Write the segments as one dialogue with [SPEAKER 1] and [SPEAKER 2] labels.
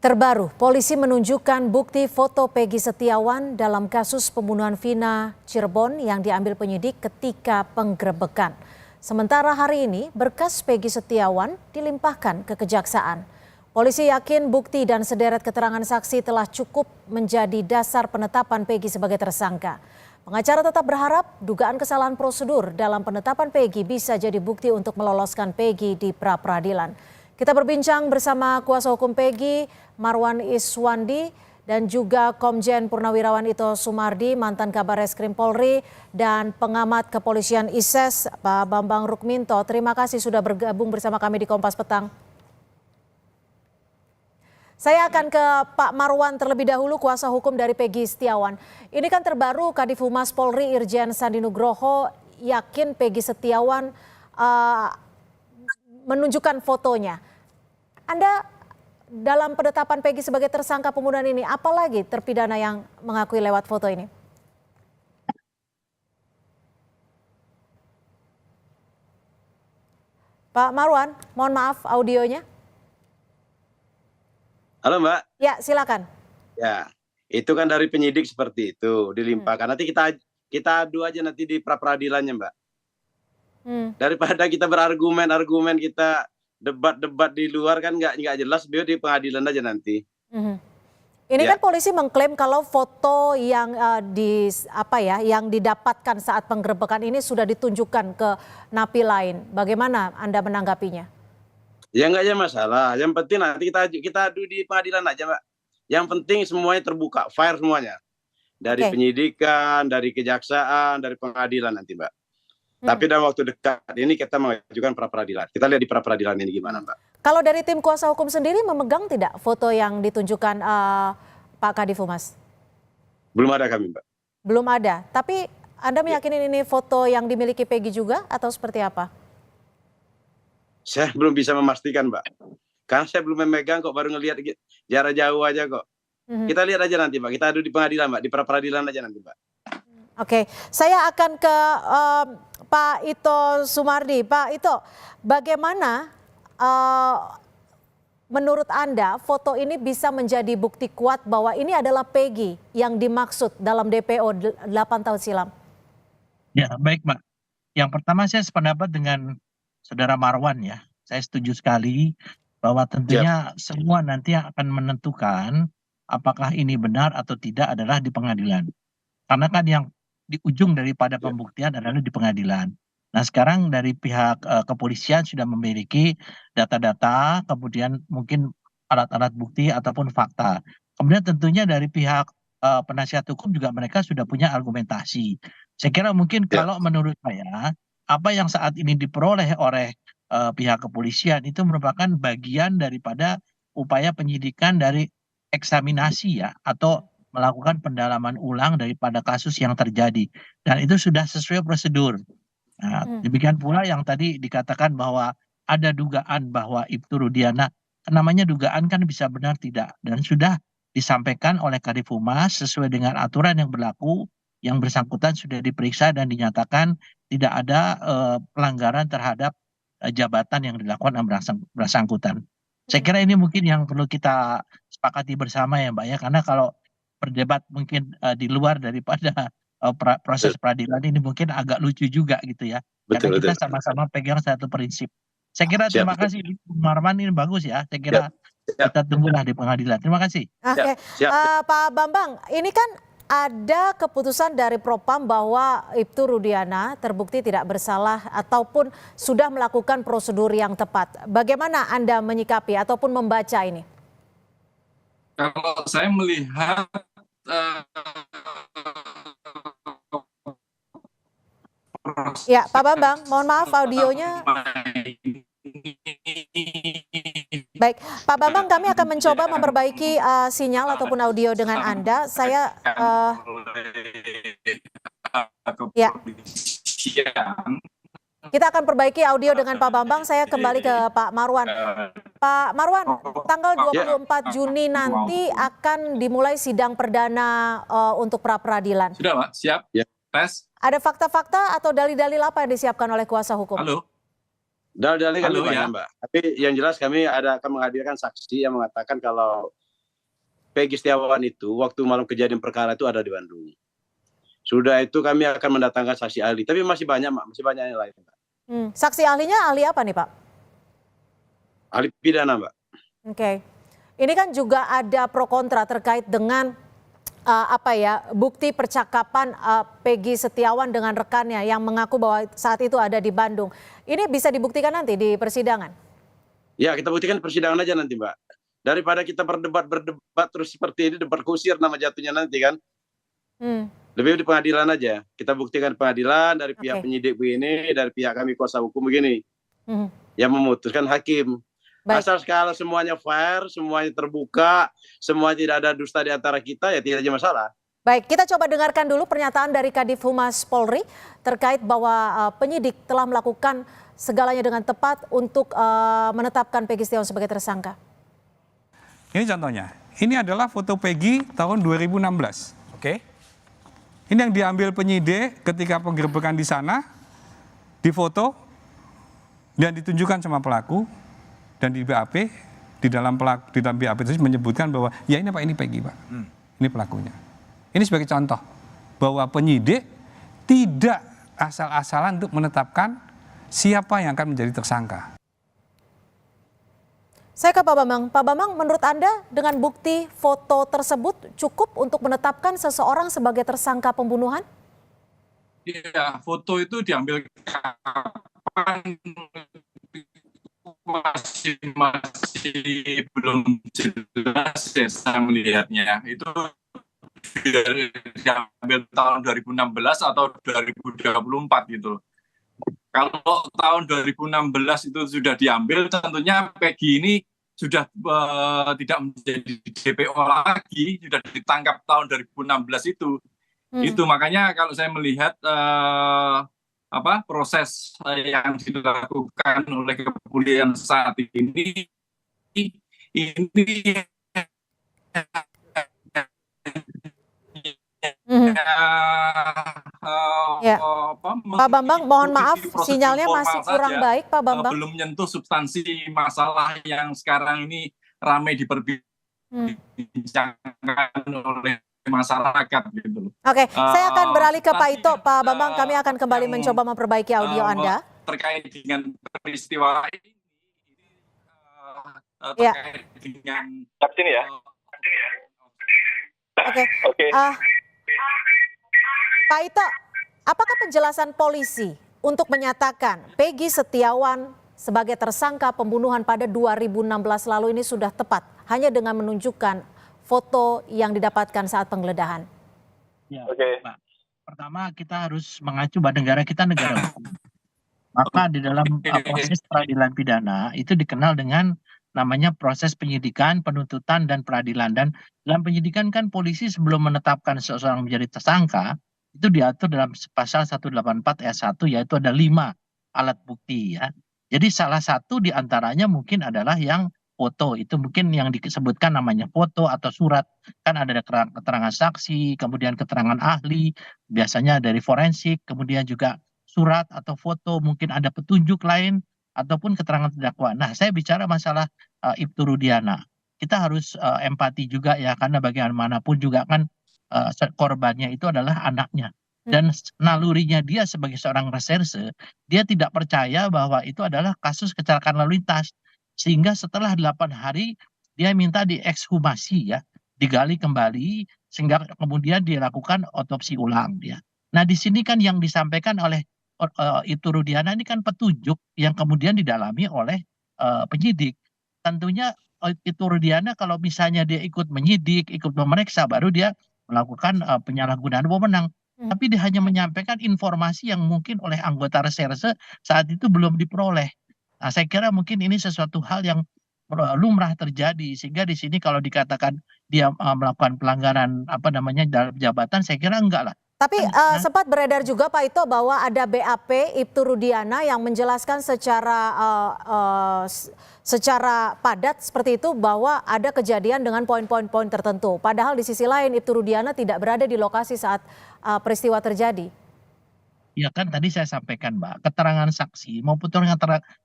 [SPEAKER 1] Terbaru, polisi menunjukkan bukti foto Peggy Setiawan dalam kasus pembunuhan Vina Cirebon yang diambil penyidik ketika penggerebekan. Sementara hari ini, berkas Peggy Setiawan dilimpahkan ke Kejaksaan. Polisi yakin bukti dan sederet keterangan saksi telah cukup menjadi dasar penetapan Peggy sebagai tersangka. Pengacara tetap berharap dugaan kesalahan prosedur dalam penetapan Peggy bisa jadi bukti untuk meloloskan Peggy di pra-peradilan. Kita berbincang bersama kuasa hukum Peggy, Marwan Iswandi, dan juga Komjen Purnawirawan Ito Sumardi, mantan Kabar Reskrim Polri, dan pengamat kepolisian ISES, Pak Bambang Rukminto. Terima kasih sudah bergabung bersama kami di Kompas Petang. Saya akan ke Pak Marwan terlebih dahulu, kuasa hukum dari Peggy Setiawan. Ini kan terbaru Kadif Humas Polri Irjen Sandi Nugroho yakin Peggy Setiawan menunjukkan fotonya. Anda dalam penetapan Peggy sebagai tersangka pembunuhan ini, apalagi terpidana yang mengakui lewat foto ini? Pak Marwan, mohon maaf audionya.
[SPEAKER 2] Halo Mbak.
[SPEAKER 1] Ya, silakan.
[SPEAKER 2] Ya, itu kan dari penyidik seperti itu dilimpahkan. Nanti kita adu aja nanti di pra-peradilannya Mbak. Daripada kita berargumen kita debat-debat di luar kan nggak jelas, biar di pengadilan aja nanti.
[SPEAKER 1] Ini kan polisi mengklaim kalau foto yang yang didapatkan saat penggerebekan ini sudah ditunjukkan ke napi lain. Bagaimana Anda menanggapinya?
[SPEAKER 2] Ya nggak ada masalah. Yang penting nanti kita adu di pengadilan aja Mbak. Yang penting semuanya terbuka, fair semuanya. Dari penyidikan, dari kejaksaan, dari pengadilan nanti Mbak. Tapi dalam waktu dekat ini kita mengajukan pra-peradilan. Kita lihat di pra-peradilan ini gimana Mbak.
[SPEAKER 1] Kalau dari tim kuasa hukum sendiri memegang tidak foto yang ditunjukkan Pak Kadif Humas?
[SPEAKER 2] Belum ada kami Mbak.
[SPEAKER 1] Belum ada, tapi Anda meyakini ini foto yang dimiliki Peggy juga atau seperti apa?
[SPEAKER 2] Saya belum bisa memastikan Mbak. Karena saya belum memegang kok, baru ngelihat jarak jauh aja kok. Kita lihat aja nanti Mbak, kita adu di pengadilan Mbak, di pra-peradilan aja nanti Mbak.
[SPEAKER 1] Oke, saya akan ke Pak Ito Sumardi. Pak Ito, bagaimana menurut Anda foto ini bisa menjadi bukti kuat bahwa ini adalah Peggy yang dimaksud dalam DPO 8 tahun silam?
[SPEAKER 3] Ya, baik Mbak. Yang pertama saya sependapat dengan Saudara Marwan ya. Saya setuju sekali bahwa tentunya semua nanti yang akan menentukan apakah ini benar atau tidak adalah di pengadilan. Karena kan yang di ujung daripada pembuktian adalah di pengadilan. Nah sekarang dari pihak kepolisian sudah memiliki data-data, kemudian mungkin alat-alat bukti ataupun fakta. Kemudian tentunya dari pihak penasihat hukum juga mereka sudah punya argumentasi. Saya kira mungkin kalau menurut saya, apa yang saat ini diperoleh oleh pihak kepolisian itu merupakan bagian daripada upaya penyidikan dari eksaminasi ya, atau melakukan pendalaman ulang daripada kasus yang terjadi. Dan itu sudah sesuai prosedur. Nah, demikian pula yang tadi dikatakan bahwa ada dugaan bahwa Ibtu Rudiana, namanya dugaan kan bisa benar tidak. Dan sudah disampaikan oleh Kadif Humas sesuai dengan aturan yang berlaku, yang bersangkutan sudah diperiksa dan dinyatakan tidak ada pelanggaran terhadap jabatan yang dilakukan oleh bersangkutan. Saya kira ini mungkin yang perlu kita sepakati bersama ya Mbak ya, karena kalau berdebat mungkin di luar daripada proses peradilan ini mungkin agak lucu juga gitu ya. Karena kita sama-sama pegang satu prinsip. Saya kira terima kasih Marwan, ini bagus ya. Saya kira kita tunggulah di pengadilan. Terima kasih.
[SPEAKER 1] Oke, Pak Bambang, ini kan ada keputusan dari Propam bahwa Ibtu Rudiana terbukti tidak bersalah ataupun sudah melakukan prosedur yang tepat. Bagaimana Anda menyikapi ataupun membaca ini?
[SPEAKER 4] Kalau saya melihat
[SPEAKER 1] ya Pak Bambang, mohon maaf audionya. Baik, Pak Bambang, kami akan mencoba memperbaiki sinyal ataupun audio dengan Anda. Saya kita akan perbaiki audio dengan Pak Bambang. Saya kembali ke Pak Marwan. Pak Marwan, tanggal 24 Juni nanti akan dimulai sidang perdana untuk pra-peradilan.
[SPEAKER 4] Sudah Pak, siap? Tes.
[SPEAKER 1] Ada fakta-fakta atau dalil-dalil apa yang disiapkan oleh kuasa hukum?
[SPEAKER 4] Halo.
[SPEAKER 2] Dalil-dalil kami banyak Mbak. Tapi yang jelas kami akan menghadirkan saksi yang mengatakan kalau Peggy Setiawan itu waktu malam kejadian perkara itu ada di Bandung. Sudah itu kami akan mendatangkan saksi ahli, tapi masih banyak yang lain.
[SPEAKER 1] Saksi ahlinya ahli apa nih Pak?
[SPEAKER 2] Ahli pidana, Mbak.
[SPEAKER 1] Oke. Ini kan juga ada pro kontra terkait dengan bukti percakapan Peggy Setiawan dengan rekannya yang mengaku bahwa saat itu ada di Bandung. Ini bisa dibuktikan nanti di persidangan?
[SPEAKER 2] Ya, kita buktikan persidangan aja nanti, Mbak. Daripada kita berdebat terus seperti ini, debat kusir nama jatuhnya nanti kan. Lebih di pengadilan aja. Kita buktikan pengadilan dari pihak penyidik begini, dari pihak kami kuasa hukum begini. Yang memutuskan hakim. Baik. Asal kalau semuanya fair, semuanya terbuka, semua tidak ada dusta di antara kita, ya tidak ada masalah.
[SPEAKER 1] Baik, kita coba dengarkan dulu pernyataan dari Kadif Humas Polri terkait bahwa penyidik telah melakukan segalanya dengan tepat untuk menetapkan Peggy Setiawan sebagai tersangka.
[SPEAKER 5] Ini contohnya, ini adalah foto Peggy tahun 2016. Oke. Ini yang diambil penyidik ketika penggerbekan di sana, difoto dan ditunjukkan sama pelaku, dan di BAP di dalam BAP itu menyebutkan bahwa ya ini Pak, ini Peggy Pak, ini pelakunya. Ini sebagai contoh bahwa penyidik tidak asal-asalan untuk menetapkan siapa yang akan menjadi tersangka.
[SPEAKER 1] Saya ke Pak Bambang. Pak Bambang, menurut Anda dengan bukti foto tersebut cukup untuk menetapkan seseorang sebagai tersangka pembunuhan?
[SPEAKER 4] Iya, foto itu diambil kapan masih belum jelas ya saya melihatnya. Itu diambil tahun 2016 atau 2024 gitu. Kalau tahun 2016 itu sudah diambil, tentunya Peggy ini sudah tidak menjadi DPO lagi, sudah ditangkap tahun 2016 itu. Itu makanya kalau saya melihat proses yang dilakukan oleh kepolisian saat ini
[SPEAKER 1] Pak Bambang, mohon maaf sinyalnya masih kurang baik Pak Bambang.
[SPEAKER 4] Belum menyentuh substansi masalah yang sekarang ini ramai diperbincangkan oleh masyarakat gitu.
[SPEAKER 1] Oke, saya akan beralih ke Pak Ito. Pak Bambang, kami akan kembali mencoba memperbaiki audio Anda.
[SPEAKER 4] Terkait dengan peristiwa ini, terkait dengan
[SPEAKER 6] sini ya.
[SPEAKER 1] Oke. Pak Ito, apakah penjelasan polisi untuk menyatakan Peggy Setiawan sebagai tersangka pembunuhan pada 2016 lalu ini sudah tepat hanya dengan menunjukkan foto yang didapatkan saat penggeledahan?
[SPEAKER 3] Ya, Pak. Pertama kita harus mengacu bahwa negara kita negara hukum. Maka di dalam proses peradilan pidana itu dikenal dengan namanya proses penyidikan, penuntutan, dan peradilan. Dan dalam penyidikan kan polisi sebelum menetapkan seseorang menjadi tersangka, itu diatur dalam pasal 184 ayat 1, yaitu ada 5 alat bukti ya. Jadi salah satu diantaranya mungkin adalah yang foto, itu mungkin yang disebutkan namanya foto atau surat. Kan ada keterangan saksi, kemudian keterangan ahli, biasanya dari forensik, kemudian juga surat atau foto, mungkin ada petunjuk lain, ataupun keterangan terdakwa. Nah, saya bicara masalah Ibtu Rudiana. Kita harus empati juga ya, karena bagaimanapun juga kan korbannya itu adalah anaknya. Dan nalurinya dia sebagai seorang reserse, dia tidak percaya bahwa itu adalah kasus kecelakaan lalu lintas. Sehingga setelah 8 hari dia minta diekshumasi ya, digali kembali sehingga kemudian dilakukan otopsi ulang ya. Nah, di sini kan yang disampaikan oleh Ibtu Rudiana ini kan petunjuk yang kemudian didalami oleh penyidik. Tentunya Ibtu Rudiana kalau misalnya dia ikut menyidik, ikut memeriksa, baru dia melakukan penyalahgunaan wewenang. Tapi dia hanya menyampaikan informasi yang mungkin oleh anggota reserse saat itu belum diperoleh. Nah, saya kira mungkin ini sesuatu hal yang lumrah terjadi, sehingga di sini kalau dikatakan dia melakukan pelanggaran dalam jabatan, saya kira enggak lah.
[SPEAKER 1] Tapi sempat beredar juga Pak Ito bahwa ada BAP Ibtu Rudiana yang menjelaskan secara padat seperti itu bahwa ada kejadian dengan poin-poin tertentu. Padahal di sisi lain Ibtu Rudiana tidak berada di lokasi saat peristiwa terjadi.
[SPEAKER 3] Ya kan tadi saya sampaikan Mbak, keterangan saksi maupun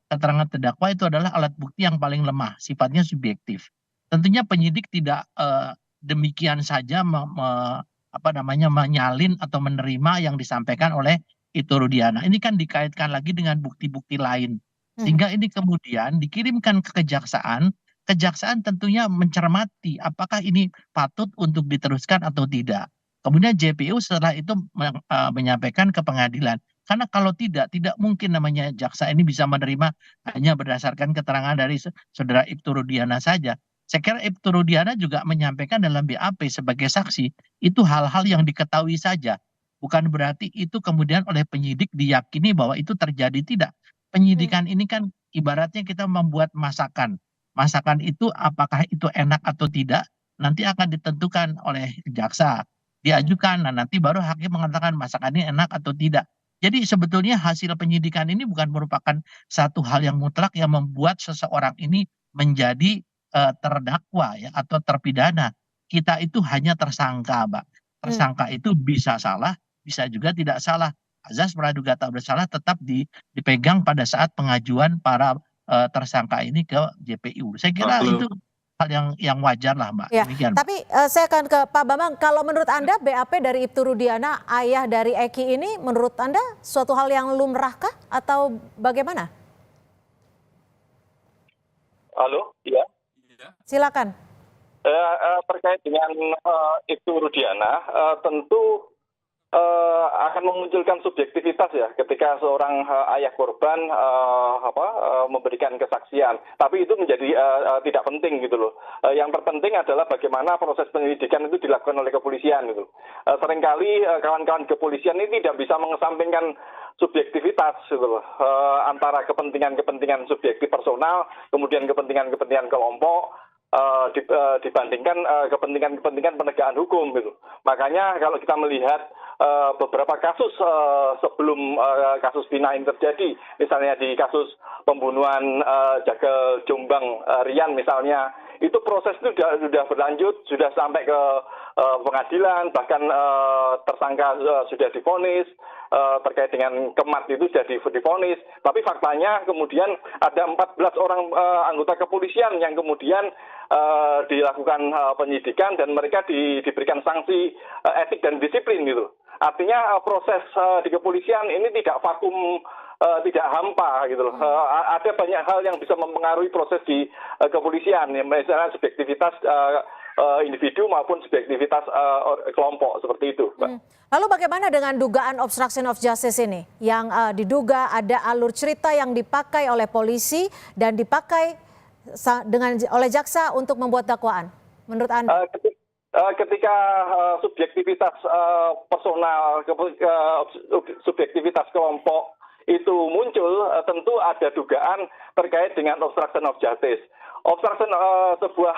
[SPEAKER 3] keterangan terdakwa itu adalah alat bukti yang paling lemah, sifatnya subjektif. Tentunya penyidik tidak demikian saja menyalin atau menerima yang disampaikan oleh Ito Rudiana. Ini kan dikaitkan lagi dengan bukti-bukti lain. Sehingga ini kemudian dikirimkan ke kejaksaan. Kejaksaan tentunya mencermati apakah ini patut untuk diteruskan atau tidak. Kemudian JPU setelah itu menyampaikan ke pengadilan. Karena kalau tidak mungkin namanya jaksa ini bisa menerima hanya berdasarkan keterangan dari saudara Ibtu Rudiana saja. Saya kira Ibtu Rudiana juga menyampaikan dalam BAP sebagai saksi, itu hal-hal yang diketahui saja. Bukan berarti itu kemudian oleh penyidik diyakini bahwa itu terjadi, tidak. Penyidikan ini kan ibaratnya kita membuat masakan. Masakan itu apakah itu enak atau tidak, nanti akan ditentukan oleh jaksa. Diajukan, nah nanti baru hakim mengatakan masakan ini enak atau tidak. Jadi sebetulnya hasil penyidikan ini bukan merupakan satu hal yang mutlak yang membuat seseorang ini menjadi terdakwa ya atau terpidana. Kita itu hanya tersangka, Mbak. Tersangka itu bisa salah, bisa juga tidak salah. Azas praduga tak bersalah tetap dipegang pada saat pengajuan para tersangka ini ke JPU. Saya kira itu hal yang wajar lah, Mbak.
[SPEAKER 1] Ya,
[SPEAKER 3] Demikian,
[SPEAKER 1] tapi saya akan ke Pak Bambang. Kalau menurut Anda BAP dari Ibtu Rudiana, ayah dari Eki ini, menurut Anda suatu hal yang lumrahkah atau bagaimana?
[SPEAKER 6] Halo, iya.
[SPEAKER 1] Silakan.
[SPEAKER 6] Terkait dengan Ibtu Rudiana, tentu akan memunculkan subjektivitas ya ketika seorang ayah korban memberikan kesaksian. Tapi itu menjadi tidak penting gitu loh. Yang terpenting adalah bagaimana proses penyelidikan itu dilakukan oleh kepolisian gitu. Seringkali kawan-kawan kepolisian ini tidak bisa mengesampingkan subjektivitas gitu loh. Antara kepentingan-kepentingan subjektif personal, kemudian kepentingan-kepentingan kelompok, dibandingkan kepentingan-kepentingan penegakan hukum gitu. Makanya kalau kita melihat beberapa kasus sebelum kasus Vina ini terjadi, misalnya di kasus pembunuhan Jagal Jombang Rian misalnya, itu proses itu sudah berlanjut, sudah sampai ke pengadilan, bahkan tersangka sudah divonis, terkait dengan Kemat itu sudah divonis. Tapi faktanya kemudian ada 14 orang anggota kepolisian yang kemudian dilakukan penyidikan dan mereka diberikan sanksi etik dan disiplin gitu. Artinya proses di kepolisian ini tidak vakum, tidak hampa gitu loh. Ada banyak hal yang bisa mempengaruhi proses di kepolisian, misalnya subjektivitas individu maupun subjektivitas kelompok seperti itu, Mbak.
[SPEAKER 1] Lalu bagaimana dengan dugaan obstruction of justice ini, yang diduga ada alur cerita yang dipakai oleh polisi dan dipakai oleh jaksa untuk membuat dakwaan? Menurut Anda?
[SPEAKER 6] Ketika subjektivitas personal, subjektivitas kelompok itu muncul, tentu ada dugaan terkait dengan obstruction of justice. Sebuah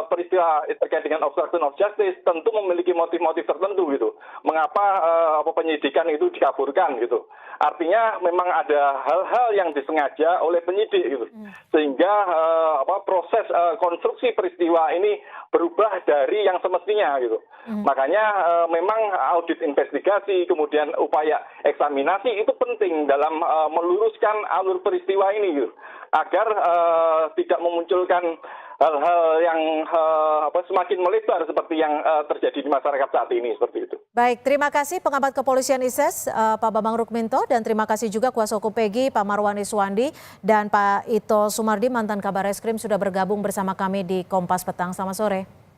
[SPEAKER 6] peristiwa terkait dengan obstruction of justice tentu memiliki motif-motif tertentu gitu. Mengapa penyidikan itu dikaburkan gitu. Artinya memang ada hal-hal yang disengaja oleh penyidik gitu. Sehingga proses konstruksi peristiwa ini berubah dari yang semestinya gitu. Makanya memang audit investigasi, kemudian upaya eksaminasi itu penting dalam meluruskan alur peristiwa ini gitu. Agar tidak memunculkan hal-hal yang semakin melebar seperti yang terjadi di masyarakat saat ini, seperti itu.
[SPEAKER 1] Baik, terima kasih pengamat kepolisian ISES Pak Bambang Rukminto, dan terima kasih juga kuasa hukum Peggy Pak Marwan Iswandi dan Pak Ito Sumardi mantan Kabar Reskrim sudah bergabung bersama kami di Kompas Petang. Selamat sore.